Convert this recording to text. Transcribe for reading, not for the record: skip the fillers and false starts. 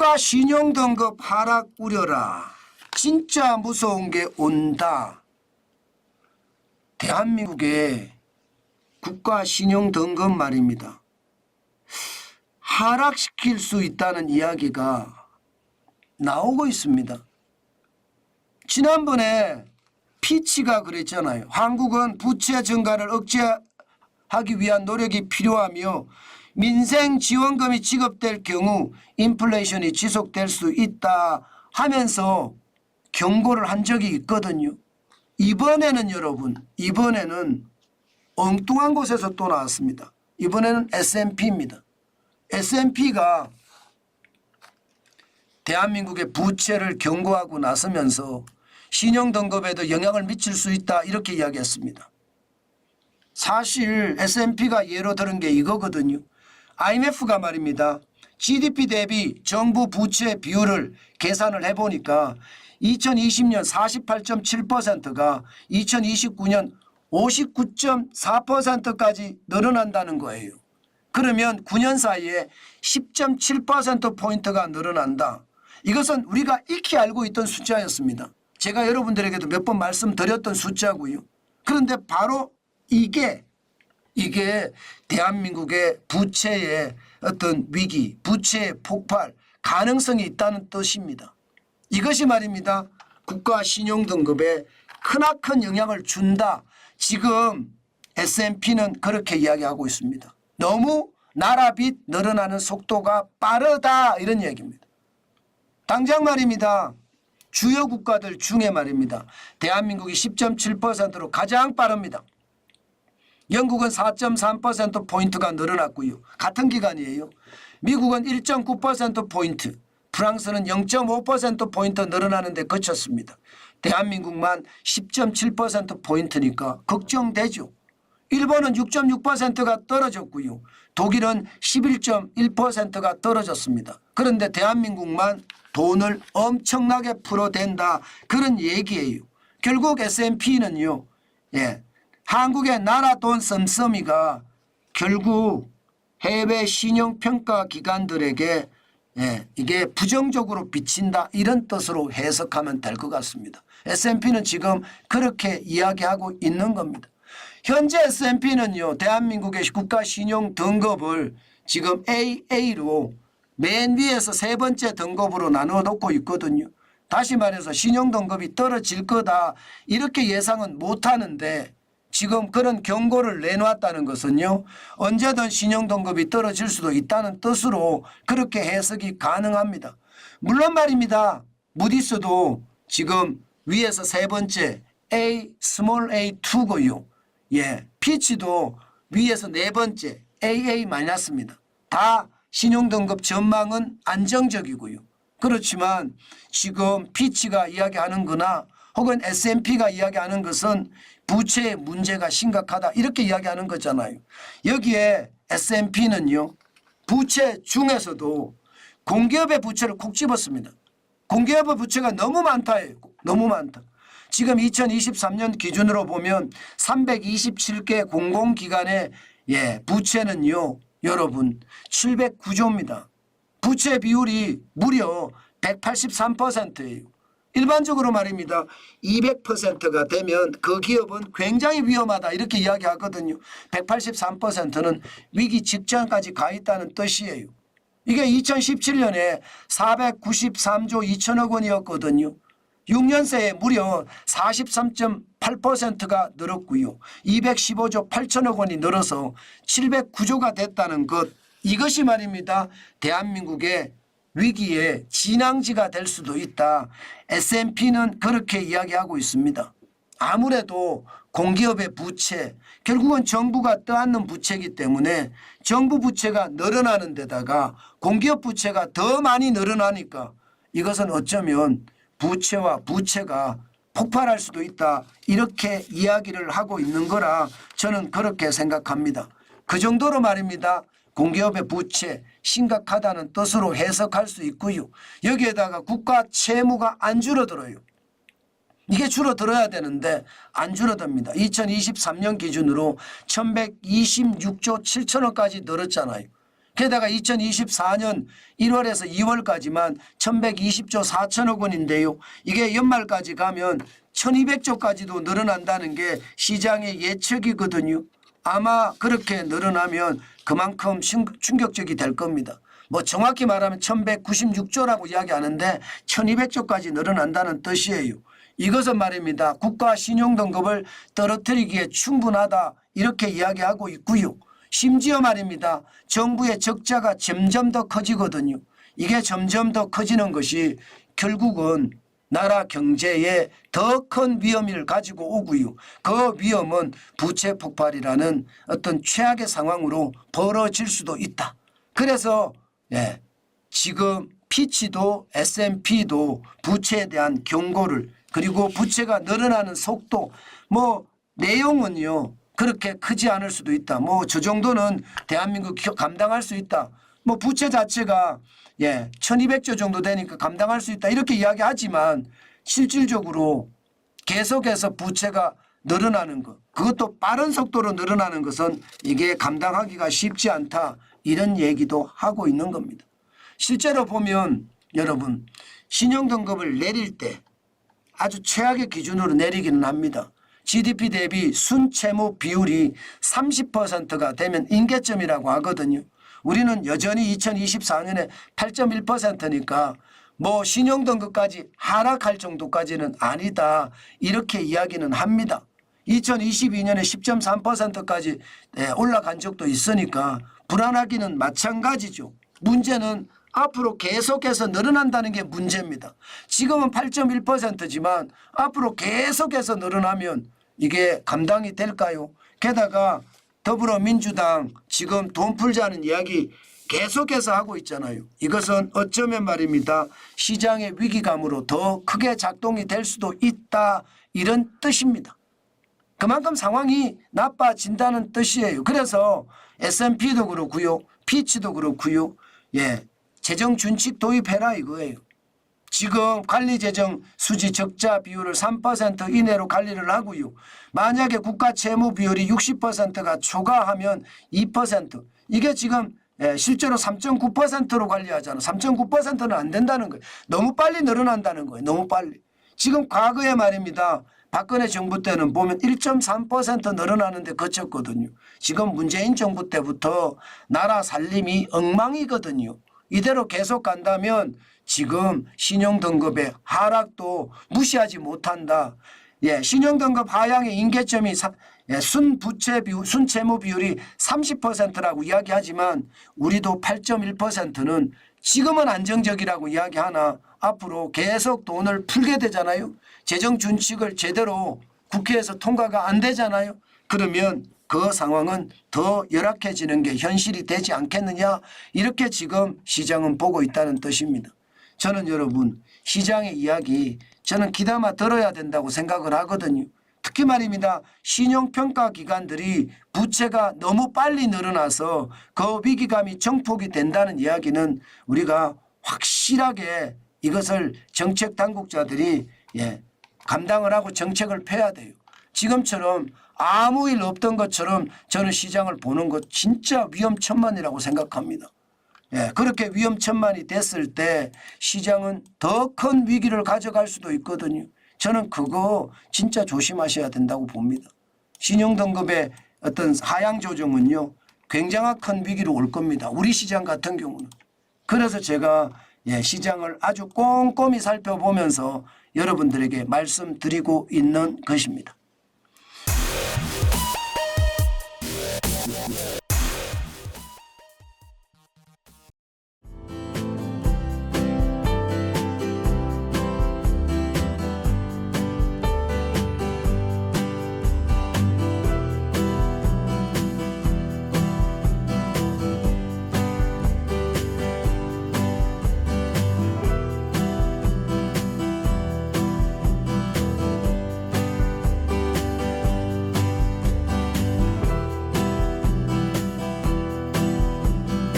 국가 신용등급 하락 우려라. 진짜 무서운 게 온다. 대한민국의 국가 신용등급 말입니다. 하락시킬 수 있다는 이야기가 나오고 있습니다. 지난번에 피치가 그랬잖아요. 한국은 부채 증가를 억제하기 위한 노력이 필요하며 민생지원금이 지급될 경우 인플레이션이 지속될 수 있다 하면서 경고를 한 적이 있거든요. 이번에는 여러분, 이번에는 엉뚱한 곳에서 또 나왔습니다. 이번에는 S&P입니다. S&P가 대한민국의 부채를 경고하고 나서면서 신용등급에도 영향을 미칠 수 있다 이렇게 이야기했습니다. 사실 S&P가 예로 들은 게 이거거든요. IMF가 말입니다. GDP 대비 정부 부채 비율을 계산을 해보니까 2020년 48.7%가 2029년 59.4%까지 늘어난다는 거예요. 그러면 9년 사이에 10.7%포인트가 늘어난다. 이것은 우리가 익히 알고 있던 숫자였습니다. 제가 여러분들에게도 몇 번 말씀드렸던 숫자고요. 그런데 바로 이게 대한민국의 부채의 어떤 위기, 부채의 폭발 가능성이 있다는 뜻입니다. 이것이 말입니다. 국가 신용등급에 크나큰 영향을 준다. 지금 S&P는 그렇게 이야기하고 있습니다. 너무 나라빚 늘어나는 속도가 빠르다 이런 얘기입니다. 당장 말입니다. 주요 국가들 중에 말입니다. 대한민국이 10.7%로 가장 빠릅니다. 영국은 4.3%포인트가 늘어났고요. 같은 기간이에요. 미국은 1.9%포인트, 프랑스는 0.5%포인트 늘어나는 데 그쳤습니다. 대한민국만 10.7%포인트니까 걱정되죠. 일본은 6.6%가 떨어졌고요. 독일은 11.1%가 떨어졌습니다. 그런데 대한민국만 돈을 엄청나게 풀어댄다 그런 얘기예요. 결국 S&P는요. 한국의 나라 돈 씀씀이가 결국 해외 신용평가 기관들에게 이게 부정적으로 비친다 이런 뜻으로 해석하면 될 것 같습니다. S&P는 지금 그렇게 이야기하고 있는 겁니다. 현재 S&P는요. 대한민국의 국가 신용 등급을 지금 AA로 맨 위에서 세 번째 등급으로 나누어 놓고 있거든요. 다시 말해서 신용 등급이 떨어질 거다 이렇게 예상은 못하는데 지금 그런 경고를 내놓았다는 것은요. 언제든 신용 등급이 떨어질 수도 있다는 뜻으로 그렇게 해석이 가능합니다. 물론 말입니다. 무디스도 지금 위에서 세 번째 A, 스몰 A2고요. 피치도 위에서 네 번째 AA 마이너스입니다. 다 신용등급 전망은 안정적이고요. 그렇지만 지금 피치가 이야기하는 거나 혹은 S&P가 이야기하는 것은 부채의 문제가 심각하다 이렇게 이야기하는 거잖아요. 여기에 S&P는요. 부채 중에서도 공기업의 부채를 콕 집었습니다. 공기업의 부채가 너무 많다예요. 너무 많다. 지금 2023년 기준으로 보면 327개 공공기관의 부채는요. 여러분 709조입니다. 부채 비율이 무려 183%예요. 일반적으로 말입니다. 200%가 되면 그 기업은 굉장히 위험하다 이렇게 이야기하거든요. 183%는 위기 직전까지 가 있다는 뜻이에요. 이게 2017년에 493조 2천억 원이었거든요. 6년 새에 무려 43.8%가 늘었고요. 215조 8천억 원이 늘어서 709조가 됐다는 것. 이것이 말입니다. 대한민국의 위기의 진앙지가 될 수도 있다. S&P는 그렇게 이야기하고 있습니다. 아무래도 공기업의 부채, 결국은 정부가 떠안는 부채이기 때문에 정부 부채가 늘어나는 데다가 공기업 부채가 더 많이 늘어나니까 이것은 어쩌면 부채와 부채가 폭발할 수도 있다. 이렇게 이야기를 하고 있는 거라 저는 그렇게 생각합니다. 그 정도로 말입니다. 공기업의 부채 심각하다는 뜻으로 해석할 수 있고요. 여기에다가 국가 채무가 안 줄어들어요. 이게 줄어들어야 되는데 안 줄어듭니다. 2023년 기준으로 1126조 7천억까지 늘었잖아요. 게다가 2024년 1월에서 2월까지만 1120조 4천억 원인데요. 이게 연말까지 가면 1200조까지도 늘어난다는 게 시장의 예측이거든요. 아마 그렇게 늘어나면 그만큼 충격적이 될 겁니다. 뭐 정확히 말하면 1196조라고 이야기하는데 1200조까지 늘어난다는 뜻이에요. 이것은 말입니다. 국가 신용등급을 떨어뜨리기에 충분하다 이렇게 이야기하고 있고요. 심지어 말입니다. 정부의 적자가 점점 더 커지거든요. 이게 점점 더 커지는 것이 결국은 나라 경제에 더 큰 위험을 가지고 오고요. 그 위험은 부채 폭발이라는 어떤 최악의 상황으로 벌어질 수도 있다. 그래서 지금 피치도 S&P도 부채에 대한 경고를 그리고 부채가 늘어나는 속도 뭐 내용은요. 그렇게 크지 않을 수도 있다. 뭐 저 정도는 대한민국 감당할 수 있다. 뭐 부채 자체가 1200조 정도 되니까 감당할 수 있다. 이렇게 이야기하지만 실질적으로 계속해서 부채가 늘어나는 것 그것도 빠른 속도로 늘어나는 것은 이게 감당하기가 쉽지 않다. 이런 얘기도 하고 있는 겁니다. 실제로 보면 여러분 신용등급을 내릴 때 아주 최악의 기준으로 내리기는 합니다. GDP 대비 순채무 비율이 30%가 되면 임계점이라고 하거든요. 우리는 여전히 2024년에 8.1%니까 뭐 신용등급까지 하락할 정도까지는 아니다. 이렇게 이야기는 합니다. 2022년에 10.3%까지 올라간 적도 있으니까 불안하기는 마찬가지죠. 문제는 앞으로 계속해서 늘어난다는 게 문제입니다. 지금은 8.1%지만 앞으로 계속해서 늘어나면 이게 감당이 될까요? 게다가 더불어민주당 지금 돈 풀자는 이야기 계속해서 하고 있잖아요. 이것은 어쩌면 말입니다. 시장의 위기감으로 더 크게 작동이 될 수도 있다. 이런 뜻입니다. 그만큼 상황이 나빠진다는 뜻이에요. 그래서 S&P도 그렇고요. 피치도 그렇고요. 재정 준칙 도입해라 이거예요. 지금 관리재정 수지 적자 비율을 3% 이내로 관리를 하고요. 만약에 국가 채무 비율이 60%가 초과하면 2%. 이게 지금 실제로 3.9%로 관리하잖아. 3.9%는 안 된다는 거예요. 너무 빨리 늘어난다는 거예요. 너무 빨리. 지금 과거에 말입니다. 박근혜 정부 때는 보면 1.3% 늘어나는데 그쳤거든요. 지금 문재인 정부 때부터 나라 살림이 엉망이거든요. 이대로 계속 간다면 지금 신용등급의 하락도 무시하지 못한다. 신용등급 하향의 임계점이 순채무 비율이 30%라고 이야기하지만 우리도 8.1%는 지금은 안정적이라고 이야기하나 앞으로 계속 돈을 풀게 되잖아요. 재정 준칙을 제대로 국회에서 통과가 안 되잖아요. 그러면 그 상황은 더 열악해지는 게 현실이 되지 않겠느냐 이렇게 지금 시장은 보고 있다는 뜻입니다. 저는 여러분 시장의 이야기 저는 귀담아 들어야 된다고 생각을 하거든요. 특히 말입니다. 신용평가 기관들이 부채가 너무 빨리 늘어나서 그 위기감이 정폭이 된다는 이야기는 우리가 확실하게 이것을 정책 당국자들이 감당을 하고 정책을 펴야 돼요. 지금처럼 아무 일 없던 것처럼 저는 시장을 보는 것 진짜 위험천만이라고 생각합니다. 그렇게 위험천만이 됐을 때 시장은 더 큰 위기를 가져갈 수도 있거든요. 저는 그거 진짜 조심하셔야 된다고 봅니다. 신용등급의 어떤 하향 조정은요. 굉장히 큰 위기로 올 겁니다. 우리 시장 같은 경우는. 그래서 제가 시장을 아주 꼼꼼히 살펴보면서 여러분들에게 말씀드리고 있는 것입니다.